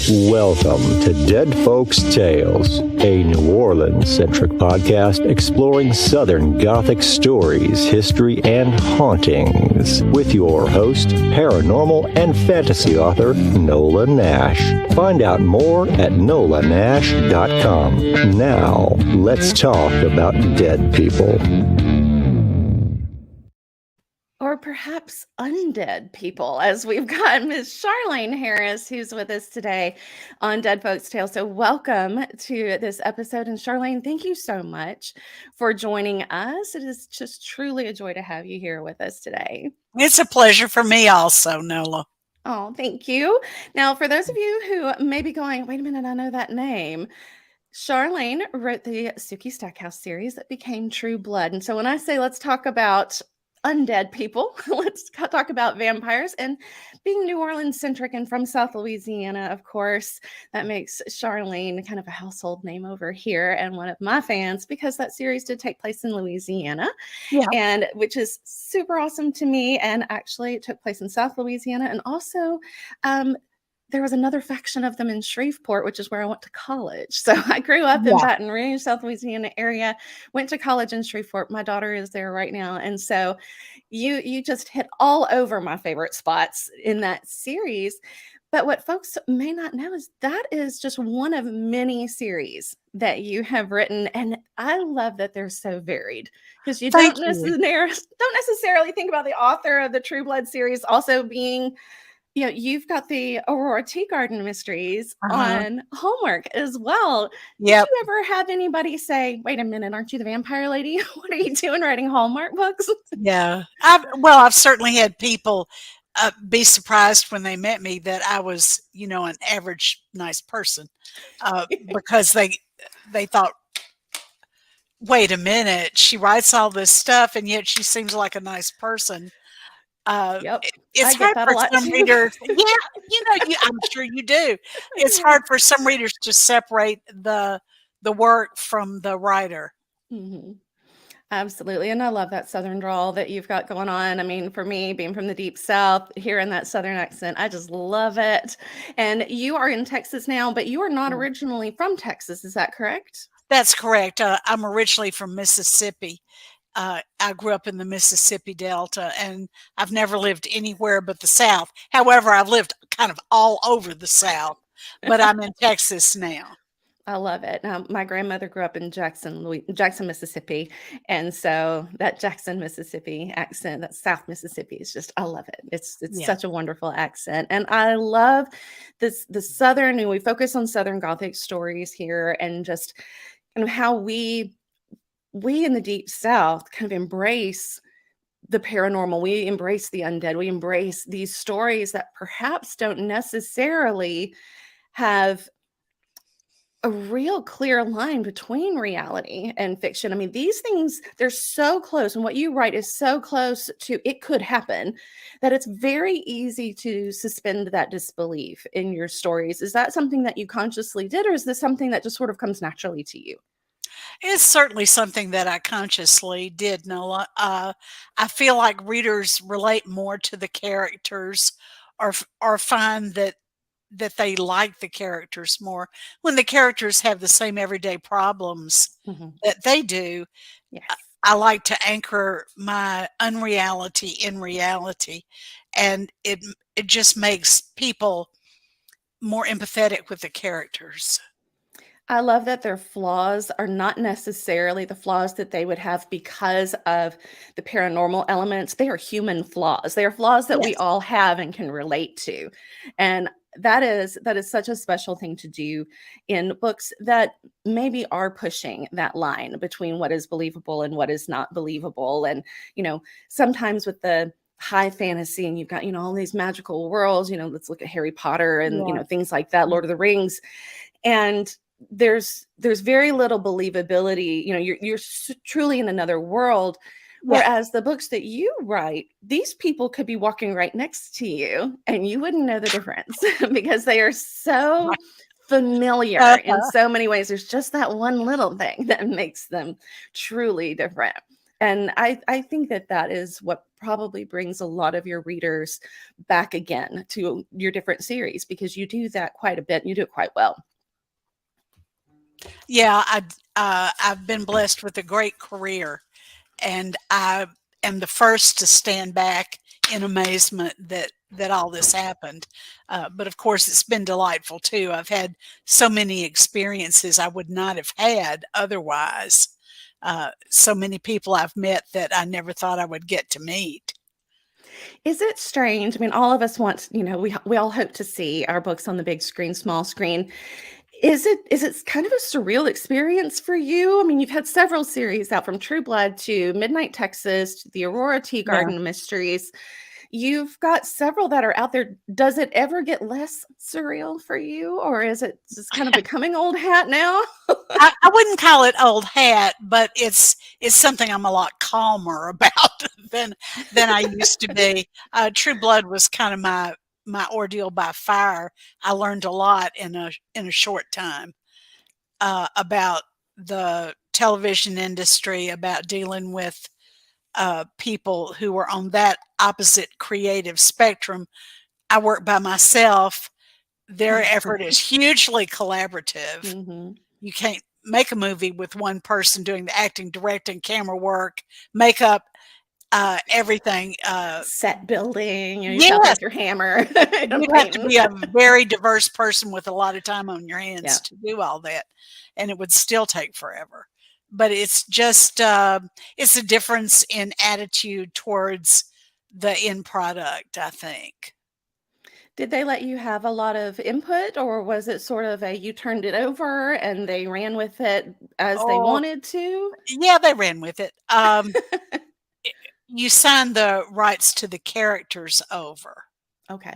Welcome to Dead Folks Tales, a New Orleans-centric podcast exploring Southern Gothic stories, history, and hauntings, with your host, paranormal and fantasy author, Nola Nash. Find out more at nolanash.com. Now, let's talk about dead people. Or perhaps undead people, as we've got Miss Charlaine Harris, who's with us today on Dead Folks Tale. So welcome to this episode. And Charlaine, thank you so much for joining us. It is just truly a joy to have you here with us today. It's a pleasure for me also, Nola. Oh, thank you. Now, for those of you who may be going, wait a minute, I know that name. Charlaine wrote the Sookie Stackhouse series that became True Blood. And so when I say let's talk about undead people, let's talk about vampires, and being New Orleans centric and from South Louisiana, of course, that makes Charlaine kind of a household name over here and one of my fans, because that series did take place in Louisiana, and which is super awesome to me. And actually it took place in South Louisiana, and also there was another faction of them in Shreveport, which is where I went to college. So I grew up in Baton Rouge, South Louisiana area, went to college in Shreveport. My daughter is there right now. And so you just hit all over my favorite spots in that series. But what folks may not know is that is just one of many series that you have written. And I love that they're so varied, because you don't necessarily think about the author of the True Blood series also being, you know, you've got the Aurora Tea Garden Mysteries on Hallmark as well. Did you ever have anybody say, wait a minute, aren't you the vampire lady? What are you doing writing Hallmark books? Yeah. I've certainly had people be surprised when they met me that I was, an average nice person, because they thought, wait a minute, she writes all this stuff and yet she seems like a nice person. It's hard for some readers. I'm sure you do. It's hard for some readers to separate the work from the writer. Mm-hmm. Absolutely. And I love that Southern drawl that you've got going on. I mean, for me, being from the deep South, hearing that Southern accent, I just love it. And you are in Texas now, but you are not originally from Texas. Is that correct? That's correct. I'm originally from Mississippi. I grew up in the Mississippi Delta, and I've never lived anywhere but the South. However, I've lived kind of all over the South, but I'm in Texas now. I love it. Now, my grandmother grew up in Jackson, Mississippi. And so that Jackson, Mississippi accent, that South Mississippi is just, I love it. It's such a wonderful accent. And I love the Southern, and we focus on Southern Gothic stories here, and just how we in the deep South kind of embrace the paranormal. We embrace the undead. We embrace these stories that perhaps don't necessarily have a real clear line between reality and fiction. I mean, these things, they're so close, and what you write is so close to it could happen that it's very easy to suspend that disbelief in your stories. Is that something that you consciously did, or is this something that just sort of comes naturally to you? It's certainly something that I consciously did, Nola. I feel like readers relate more to the characters, or find that they like the characters more when the characters have the same everyday problems that they do. Yes. I like to anchor my unreality in reality, and it just makes people more empathetic with the characters. I love that their flaws are not necessarily the flaws that they would have because of the paranormal elements. They are human flaws. They are flaws that we all have and can relate to. And that is such a special thing to do in books that maybe are pushing that line between what is believable and what is not believable. And, sometimes with the high fantasy, and you've got, all these magical worlds, let's look at Harry Potter and, things like that, Lord of the Rings. And there's very little believability. You're truly in another world. Whereas the books that you write, these people could be walking right next to you and you wouldn't know the difference because they are so familiar in so many ways. There's just that one little thing that makes them truly different. And I think that is what probably brings a lot of your readers back again to your different series, because you do that quite a bit and you do it quite well. Yeah, I've been blessed with a great career, and I am the first to stand back in amazement that all this happened. But of course, it's been delightful too. I've had so many experiences I would not have had otherwise. So many people I've met that I never thought I would get to meet. Is it strange? I mean, all of us want, we all hope to see our books on the big screen, small screen. Is it kind of a surreal experience for you? I mean, you've had several series out, from True Blood to Midnight Texas to the Aurora Tea Yeah. Garden Mysteries. You've got several that are out there. Does it ever get less surreal for you, or is it just kind of becoming old hat now? I wouldn't call it old hat, but it's something I'm a lot calmer about than I used to be. True Blood was kind of my ordeal by fire. I learned a lot in a short time about the television industry, about dealing with people who were on that opposite creative spectrum. I work by myself. Their effort is hugely collaborative. Mm-hmm. You can't make a movie with one person doing the acting, directing, camera work, makeup, everything. Set building, you Yes. have like your hammer. You have to be a very diverse person with a lot of time on your hands Yeah. to do all that, and it would still take forever. But it's just it's a difference in attitude towards the end product, I think. Did they let you have a lot of input, or was it sort of you turned it over and they ran with it as they Oh, wanted to? yeah, they ran with it. You sign the rights to the characters over, Okay.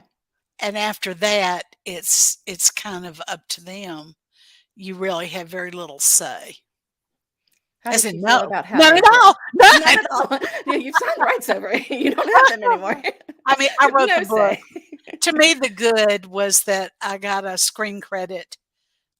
and after that, it's kind of up to them. You really have very little say. How As did in, you feel no, about not having at it? all. Not None. at all. Yeah, you've signed rights over it. You don't have them anymore. I mean, I wrote No the book. say. To me, the good was that I got a screen credit,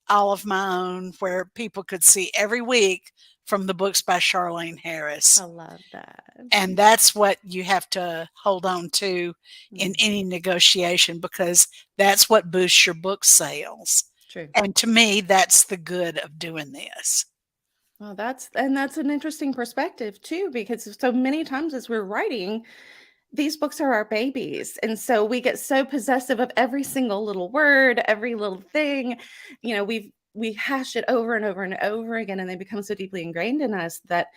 all of my own, where people could see every week from the books by Charlaine Harris. I love that. And that's what you have to hold on to in any negotiation, because that's what boosts your book sales. True. And to me, that's the good of doing this. Well, that's an interesting perspective too, because so many times as we're writing, these books are our babies. And so we get so possessive of every single little word, every little thing. We hash it over and over and over again, and they become so deeply ingrained in us that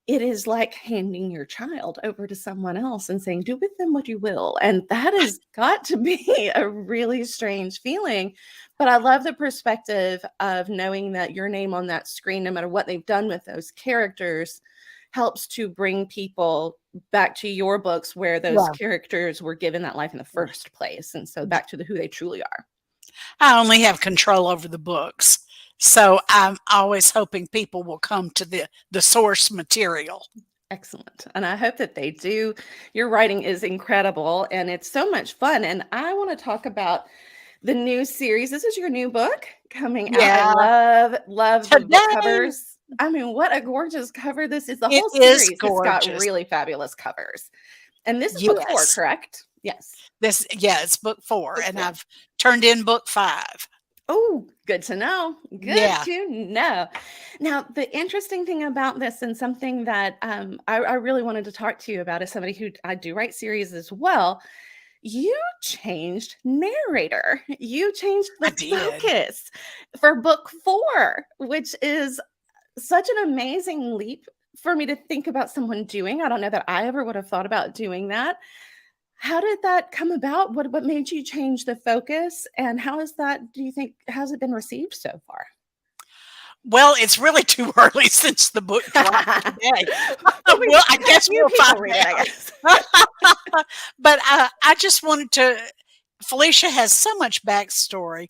it is like handing your child over to someone else and saying, do with them what you will. And that has got to be a really strange feeling. But I love the perspective of knowing that your name on that screen, no matter what they've done with those characters, helps to bring people back to your books where those characters were given that life in the first place. And so back to who they truly are. I only have control over the books. So I'm always hoping people will come to the source material. Excellent. And I hope that they do. Your writing is incredible and it's so much fun. And I want to talk about the new series. This is your new book coming out. I love the book covers. I mean, what a gorgeous cover this is. The whole series has got really fabulous covers. And this is book 4, correct? Yes. It's book 4, and I've turned in book 5. Oh, good to know. Good to know. Now, the interesting thing about this, and something that I really wanted to talk to you about, as somebody who I do write series as well, you changed narrator. You changed the focus for book 4, which is such an amazing leap for me to think about someone doing. I don't know that I ever would have thought about doing that. How did that come about? What made you change the focus? And how is that, do you think, how's it been received so far? Well, it's really too early since the book dropped today. Well, I guess we'll find out. But I just wanted to, Felicia has so much backstory,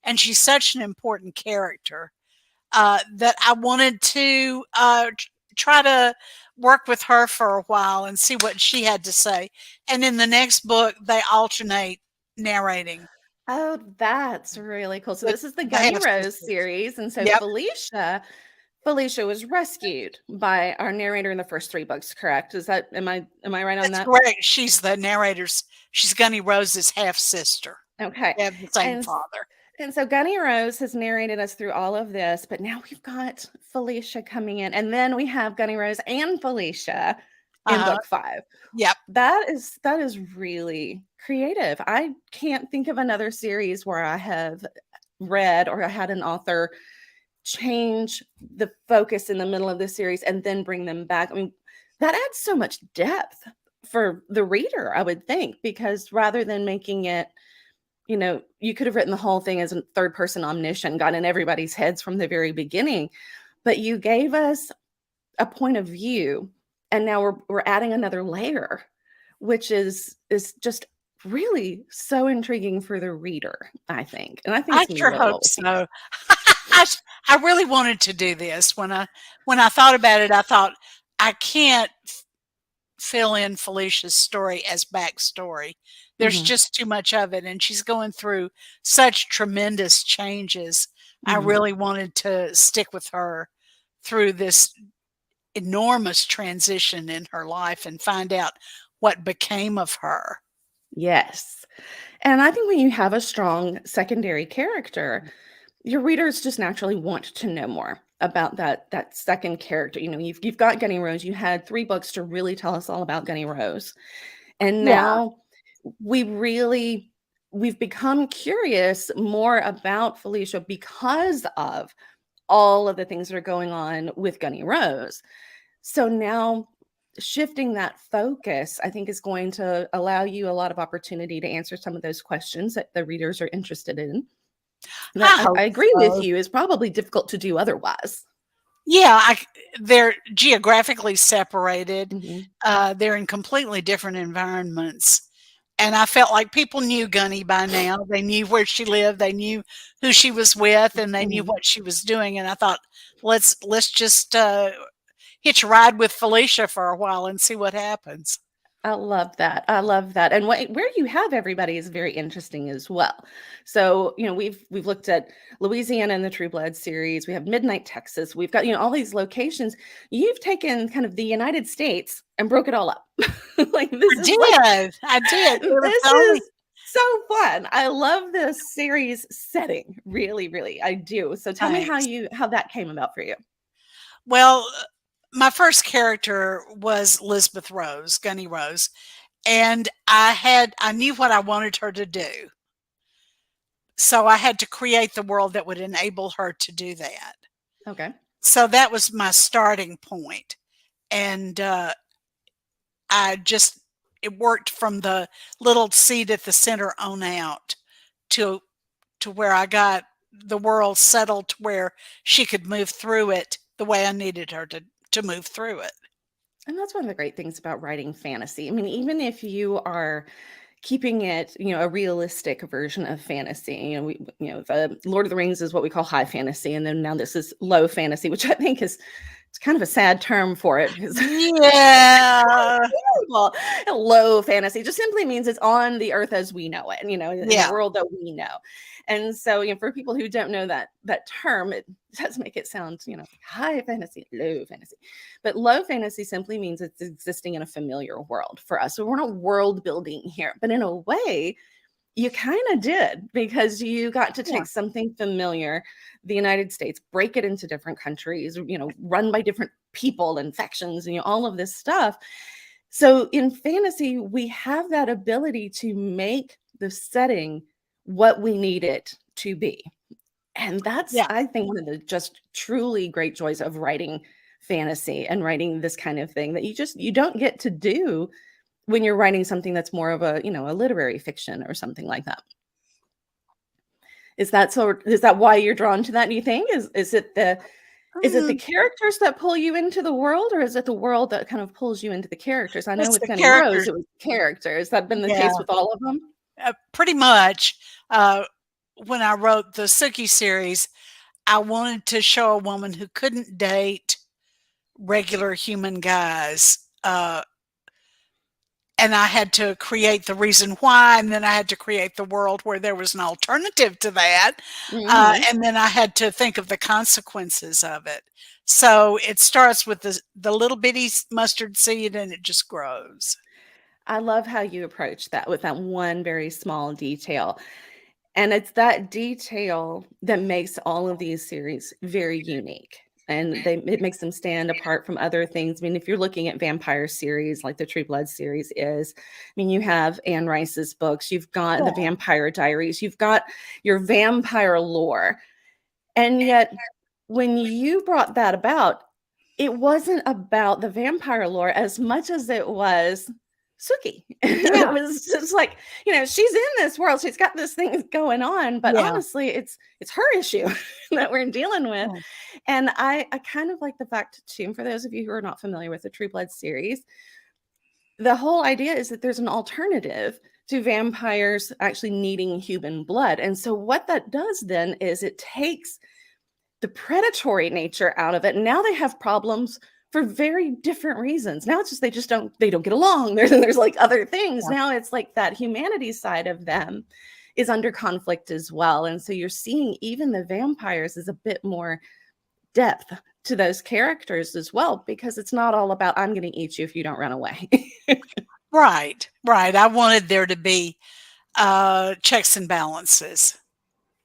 and she's such an important character that I wanted to try to work with her for a while and see what she had to say. And in the next book, they alternate narrating. Oh, that's really cool. So this is the Gunny Rose series. And so Felicia Felicia was rescued by our narrator in the first 3 books, correct? Am I right on That's that? correct. She's the narrator's. She's Gunny Rose's half sister. Okay. They have the same And father. and so Gunny Rose has narrated us through all of this, but now we've got Felicia coming in, and then we have Gunny Rose and Felicia in book 5. Yep. That is really creative. I can't think of another series where I have read or I had an author change the focus in the middle of the series and then bring them back. I mean, that adds so much depth for the reader, I would think, because rather than making it, you could have written the whole thing as a third person omniscient, got in everybody's heads from the very beginning, but you gave us a point of view, and now we're adding another layer, which is just really so intriguing for the reader, I think. And I think I it's gonna be sure really well hope received. so. I really wanted to do this. When I thought about it, I thought I can't fill in Felicia's story as backstory. There's Mhm. just too much of it, and she's going through such tremendous changes. I Mhm. really wanted to stick with her through this enormous transition in her life and find out what became of her. Yes. And I think when you have a strong secondary character, your readers just naturally want to know more about that second character. You've got Gunny Rose. You had 3 books to really tell us all about Gunny Rose. And Yeah. now we've become curious more about Felicia because of all of the things that are going on with Gunny Rose. So now shifting that focus, I think, is going to allow you a lot of opportunity to answer some of those questions that the readers are interested in. That I I hope agree with so. you is probably difficult to do otherwise. Yeah, they're geographically separated. Mhm. They're in completely different environments, and I felt like people knew Gunny by now. They knew where she lived, they knew who she was with, and they knew Mhm. what she was doing, and I thought, "Let's just, hitch a ride with Felicia for a while and see what happens." I love that. I love that. And where you have everybody is very interesting as well. So, we've looked at Louisiana in the True Blood series. We have Midnight Texas. We've got, all these locations. You've taken kind of the United States and broke it all up. Like this is like I did. It was this the only is so fun. I love this series setting. Really, really. I do. So tell me Thanks. how that came about for you. Well, my first character was Lisbeth Rose, Gunny Rose, and I knew what I wanted her to do. So I had to create the world that would enable her to do that. Okay. So that was my starting point. And I just it worked from the little seed at the center on out to where I got the world settled to where she could move through it the way I needed her to move through it. And that's one of the great things about writing fantasy. I mean, even if you are keeping it, a realistic version of fantasy, the Lord of the Rings is what we call high fantasy, and then now this is low fantasy, which I think is it's kind of a sad term for it because Yeah. well, low fantasy just simply means it's on the earth as we know it, in the Yeah. world that we know. And so, for people who don't know that term, it does make it sound, high fantasy, low fantasy. But low fantasy simply means it's existing in a familiar world for us. So we're not world building here, but in a way, you kind of did because you got to Yeah. take something familiar, the United States, break it into different countries, run by different people and factions and all of this stuff. So in fantasy, we have that ability to make the setting what we need it to be. And that's, Yeah. I think, one of the just truly great joys of writing fantasy and writing this kind of thing that you don't get to do when you're writing something that's more of a literary fiction or something like that. Is that why you're drawn to that, do you think? Is it the Mm, characters that pull you into the world, or is it the world that kind of pulls you into the characters? I know it's with the Gunny Rose, characters. it was characters. Has that been the Yeah. case with all of them? Pretty much. When I wrote the Sookie series, I wanted to show a woman who couldn't date regular human guys. And I had to create the reason why, and then I had to create the world where there was an alternative to that. Mhm. And then I had to think of the consequences of it. So it starts with the little bitty mustard seed, and it just grows. I love how you approach that with that one very small detail. And it's that detail that makes all of these series very unique. And it makes them stand apart from other things. I mean, if you're looking at vampire series like the True Blood series is, I mean, you have Anne Rice's books, you've got the Vampire Diaries, you've got your vampire lore. And yet, when you brought that about, it wasn't about the vampire lore as much as it was Suki. It was just like, she's in this world. She's got this thing going on, but honestly, it's her issue that we're dealing with. Yeah. And I kind of like the fact too, for those of you who are not familiar with the True Blood series, the whole idea is that there's an alternative to vampires actually needing human blood. And so what that does then is it takes the predatory nature out of it. And now they have problems for very different reasons. Now it's just they don't get along. There's like other things. Yeah. Now it's like that humanity side of them is under conflict as well. And so you're seeing even the vampires as a bit more depth to those characters as well, because it's not all about I'm going to eat you if you don't run away. Right. I wanted there to be checks and balances.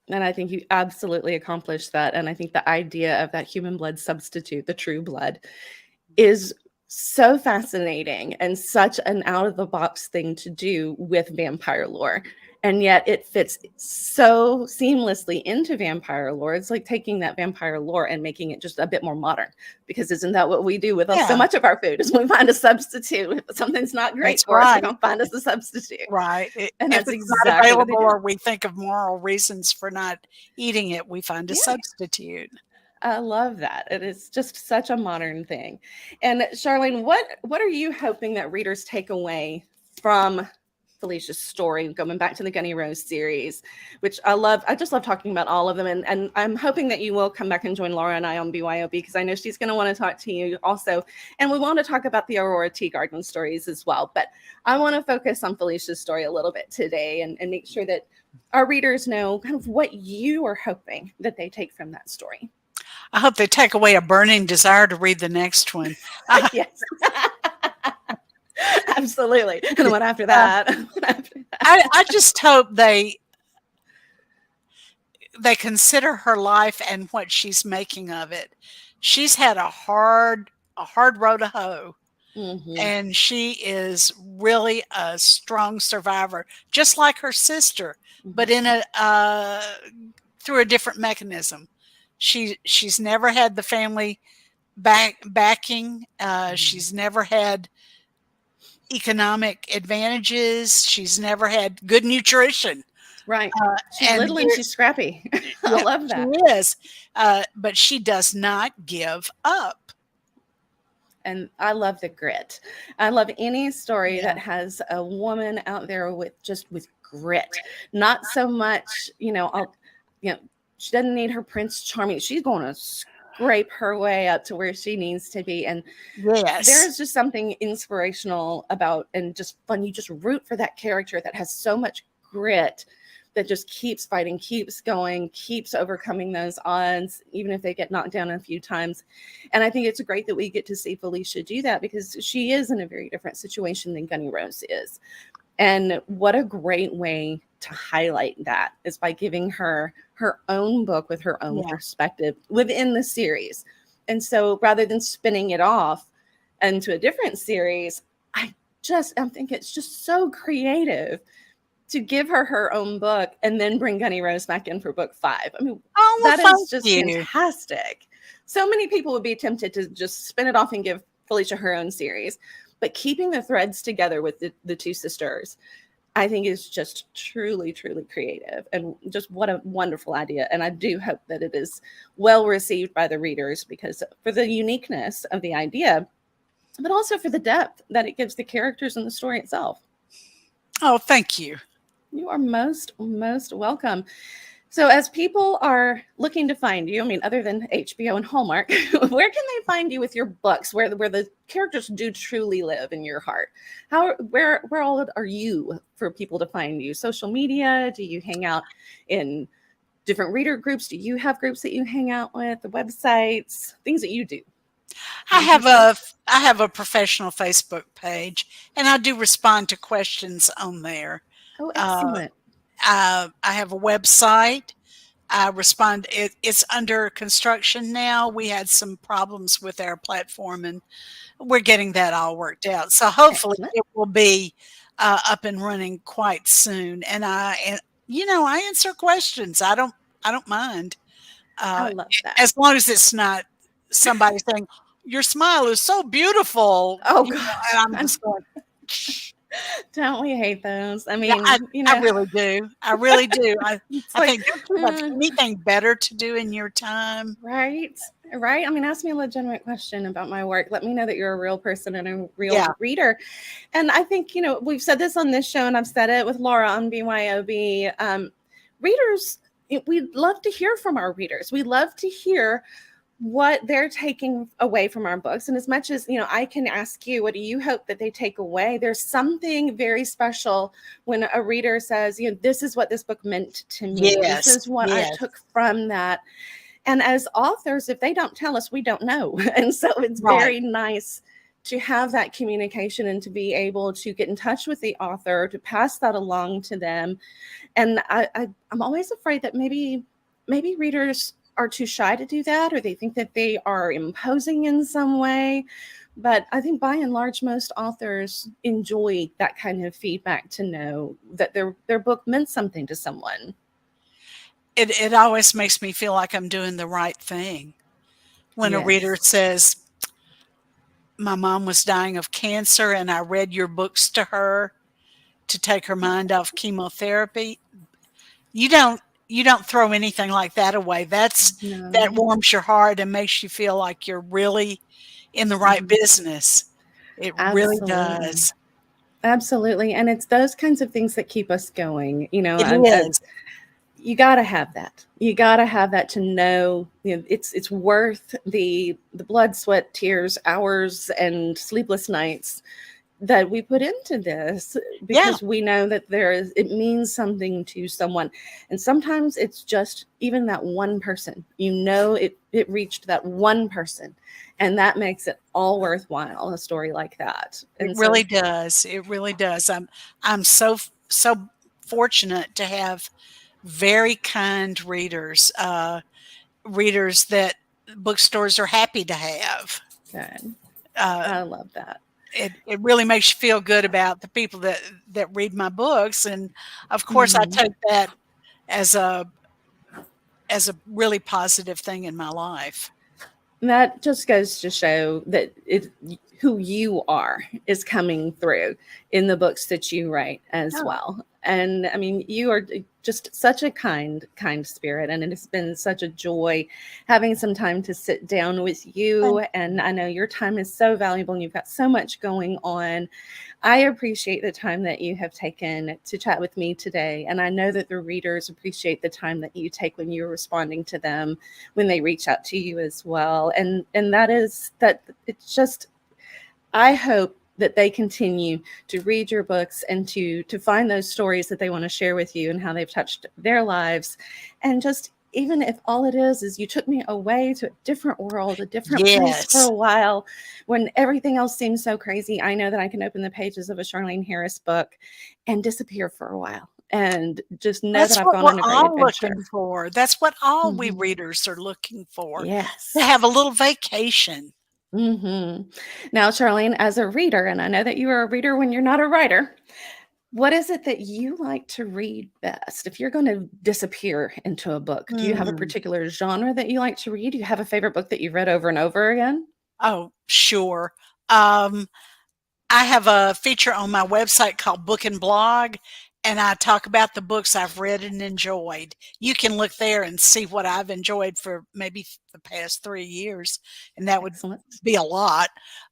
And I think you absolutely accomplished that. And I think the idea of that human blood substitute, the True Blood, is so fascinating and such an out-of-the-box thing to do with vampire lore. And yet it fits so seamlessly into vampire lore. It's like taking that vampire lore and making it just a bit more modern. Because isn't that what we do with so much of our food? Is we find a substitute. If something's not great for us, we don't find us a substitute. Right. And if that's it's exactly not available, or we think of moral reasons for not eating it, we find a substitute. I love that. It is just such a modern thing. And Charlaine, what are you hoping that readers take away from Felicia's story, going back to the Gunny Rose series, which I love? I just love talking about all of them. And I'm hoping that you will come back and join Laura and I on BYOB, because I know she's going to want to talk to you also. And we want to talk about the Aurora Tea Garden stories as well. But I want to focus on Felicia's story a little bit today and make sure that our readers know kind of what you are hoping that they take from that story. I hope they take away a burning desire to read the next one. Yes. Absolutely. And the one after that. I just hope they consider her life and what she's making of it. She's had a hard row to hoe. Mm-hmm. And she is really a strong survivor, just like her sister, but in through a different mechanism. She's never had the family backing. She's never had economic advantages. She's never had good nutrition. Right. She's little and she's scrappy. I love that. She is. But she does not give up. And I love the grit. I love any story that has a woman out there with grit. Not so much, she doesn't need her Prince Charming. She's going to scrape her way up to where she needs to be. And there's just something inspirational about, and just fun. You just root for that character that has so much grit, that just keeps fighting, keeps going, keeps overcoming those odds, even if they get knocked down a few times. And I think it's great that we get to see Felicia do that, because she is in a very different situation than Gunny Rose is. And what a great way to highlight that is by giving her own book with her own perspective within the series. And so rather than spinning it off into a different series, I think it's just so creative to give her own book and then bring Gunny Rose back in for book 5. I mean, that is just fantastic. So many people would be tempted to just spin it off and give Felicia her own series, but keeping the threads together with the two sisters, I think is just truly, truly creative, and just what a wonderful idea. And I do hope that it is well received by the readers, because for the uniqueness of the idea, but also for the depth that it gives the characters and the story itself. Oh, thank you. You are most welcome. So as people are looking to find you, I mean, other than HBO and Hallmark, where can they find you with your books, where the characters do truly live in your heart? Where all are you for people to find you? Social media? Do you hang out in different reader groups? Do you have groups that you hang out with, the websites, things that you do? I Would you have say? a professional Facebook page, and I do respond to questions on there. Oh, Uh, excellent. I have a website. I respond. It's under construction now. We had some problems with our platform, and we're getting that all worked out. So hopefully, Excellent. it will be up and running quite soon. And I answer questions. I don't mind. I Uh, love that. as long as it's not somebody saying, "Your smile is so beautiful," Oh and gosh. I'm just going, Don't we hate those? I "Yeah, I mean, I really do. I really do." it's I like, think, don't you have anything better to do in your time? right, right. I mean, ask me a legitimate question about my work. Let me know that you're a real person and a real Yeah. reader. And I think, we've said this on this show, and I've said it with Laura on BYOB. Readers, we'd love to hear from our readers. We love to hear what they're taking away from our books. And as much as, I can ask you, what do you hope that they take away? There's something very special when a reader says, this is what this book meant to me. This Yes. is what I Yes. took from that. And as authors, if they don't tell us, we don't know. And so it's Right. very nice to have that communication and to be able to get in touch with the author, to pass that along to them. And I'm always afraid that maybe readers are too shy to do that, or they think that they are imposing in some way. But I think by and large, most authors enjoy that kind of feedback, to know that their book meant something to someone. It always makes me feel like I'm doing the right thing when a reader Yes. says, "My mom was dying of cancer, and I read your books to her to take her mind off chemotherapy." You don't you don't throw anything like that away. That No. warms your heart and makes you feel like you're really in the right Mhm. business. It really Absolutely. does. Absolutely. And it's those kinds of things that keep us going. It is. You got to have that. You got to have that to know, it's worth the blood, sweat, tears, hours, and sleepless nights that we put into this, Yeah. because we know that it means something to someone. And sometimes it's just even that one person, it reached that one person, and that makes it all worthwhile, a story like that. It And so, really does. It really does. I'm so fortunate to have very kind readers that bookstores are happy to have. good. Uh, I love that. it really makes you feel good about the people that read my books, and of course, I Mhm. take that as a really positive thing in my life. That just goes to show that who you are is coming through in the books that you write as Oh, well. And I mean, you are just such a kind spirit, and it has been such a joy having some time to sit down with you. thank And you. I know your time is so valuable, and you've got so much going on. I appreciate the time that you have taken to chat with me today. And I know that the readers appreciate the time that you take when you're responding to them, when they reach out to you as well. And that is that it's just, I hope that they continue to read your books and to find those stories that they want to share with you and how they've touched their lives. And just, even if all it is you took me away to a different world, a different place for Yes. a while, when everything else seems so crazy, I know that I can open the pages of a Charlaine Harris book and disappear for a while and just know that That's I've what gone we're on a great all looking adventure. for. That's what all we Mhm. readers are looking for, to Yes. have a little vacation. Now, Charlene, as a reader, and I know that you are a reader when you're not a writer, what is it that you like to read best? If you're going to disappear into a book, do you have a Mm. particular genre that you like to read? Do you have a favorite book that you've read over and over again? Oh, sure. Um, I have a feature on my website called Book and Blog, and I talk about the books I've read and enjoyed. You can look there and see what I've enjoyed for maybe the past 3 years, and that would Excellent. be a lot.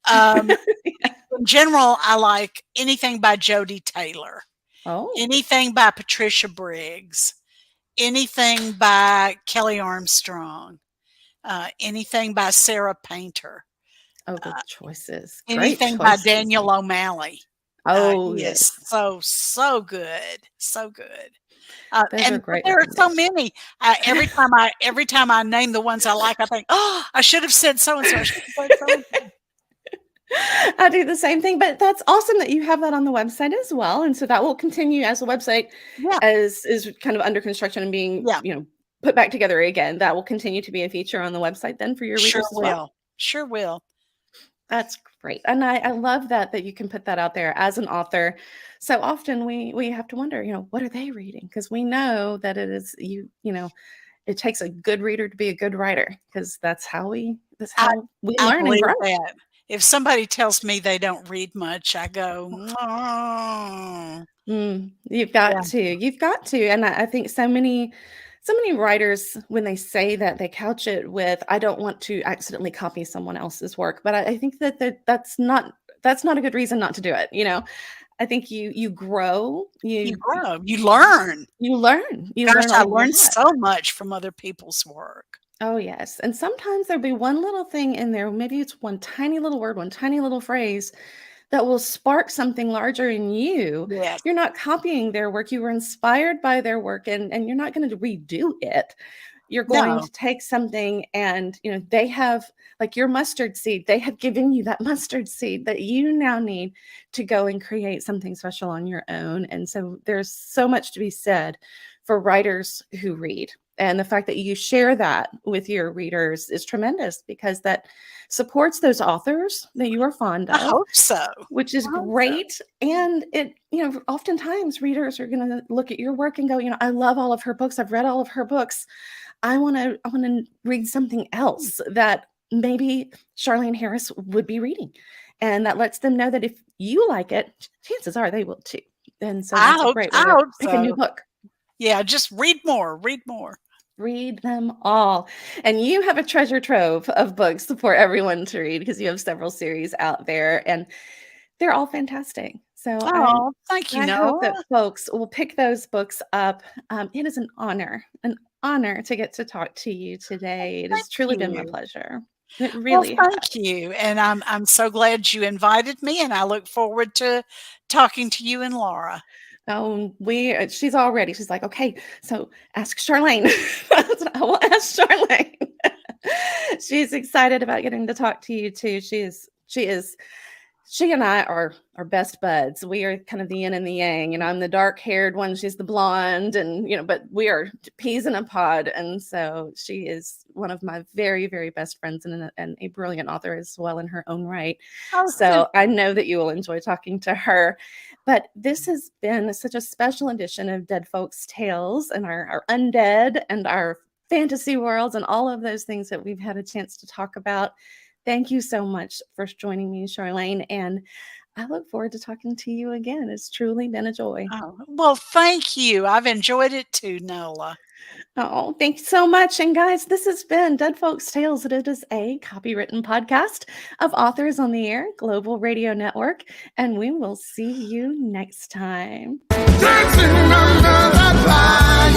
Um, in general, I like anything by Jodi Taylor, Oh, anything by Patricia Briggs, anything by Kelly Armstrong, anything by Sarah Painter, oh, good choices. Great anything by choices. Daniel O'Malley. Oh, He is yes. so good, so good. Those are And great there are so recommendations. many. Every time I name the ones I like, I think, oh, I should have said so and so. I should have said so and so. I do the same thing, but that's awesome that you have that on the website as well. And so that will continue as the website Yeah, is kind of under construction and being, yeah, put back together again. That will continue to be a feature on the website then for your sure readers as well. will. Sure will. That's great. And I love that you can put that out there as an author. So often we have to wonder, what are they reading? Because we know that it is it takes a good reader to be a good writer, because that's how we I I learn and believe grow. that. If somebody tells me they don't read much, I go, "Oh." You've got Yeah, to. You've got to. And I think so many writers, when they say that, they couch it with, I don't want to accidentally copy someone else's work. But I think that's not a good reason not to do it. I think you grow, you grow, you learn. you learn. You Gosh, learn I a learned lot. so much from other people's work. Oh, yes. And sometimes there'll be one little thing in there. Maybe it's one tiny little word, one tiny little phrase that will spark something larger in you. Yes. You're not copying their work. You were inspired by their work, and you're not going to redo it. You're going No. to take something, and they have, like your mustard seed, they have given you that mustard seed that you now need to go and create something special on your own. And so there's so much to be said for writers who read. And the fact that you share that with your readers is tremendous, because that supports those authors that you are fond I of, hope so. which is I hope so. great. And it, oftentimes readers are going to look at your work and go, I love all of her books. I've read all of her books. I want to read something else that maybe Charlaine Harris would be reading. And that lets them know that if you like it, chances are they will too. And so that's a great way to pick a new book. Yeah, just read more, read more. Read them all. And you have a treasure trove of books for everyone to read, because you have several series out there, and they're all fantastic. So thank you, I hope that Nola. folks will pick those books up. It is an honor to get to talk to you today. It has truly been my pleasure. It really has. Thank you. And I'm so glad you invited me, and I look forward to talking to you and Laura. Oh, she's all ready. She's like, okay, so ask Charlaine. I will ask Charlaine. She's excited about getting to talk to you too. She and I are best buds. We are kind of the yin and the yang. I'm the dark-haired one. She's the blonde, and but we are peas in a pod. And so she is one of my very, very best friends, and a brilliant author as well in her own right. So I know that you will enjoy talking to her. But this has been such a special edition of Dead Folks Tales, and our undead and our fantasy worlds and all of those things that we've had a chance to talk about. Thank you so much for joining me, Charlaine, and I look forward to talking to you again. It's truly been a joy. Oh, well, thank you. I've enjoyed it too, Nola. Oh, thank you so much. And guys, this has been Dead Folks Tales. It is a copywritten podcast of Authors on the Air Global Radio Network, and we will see you next time. Dancing under the fire.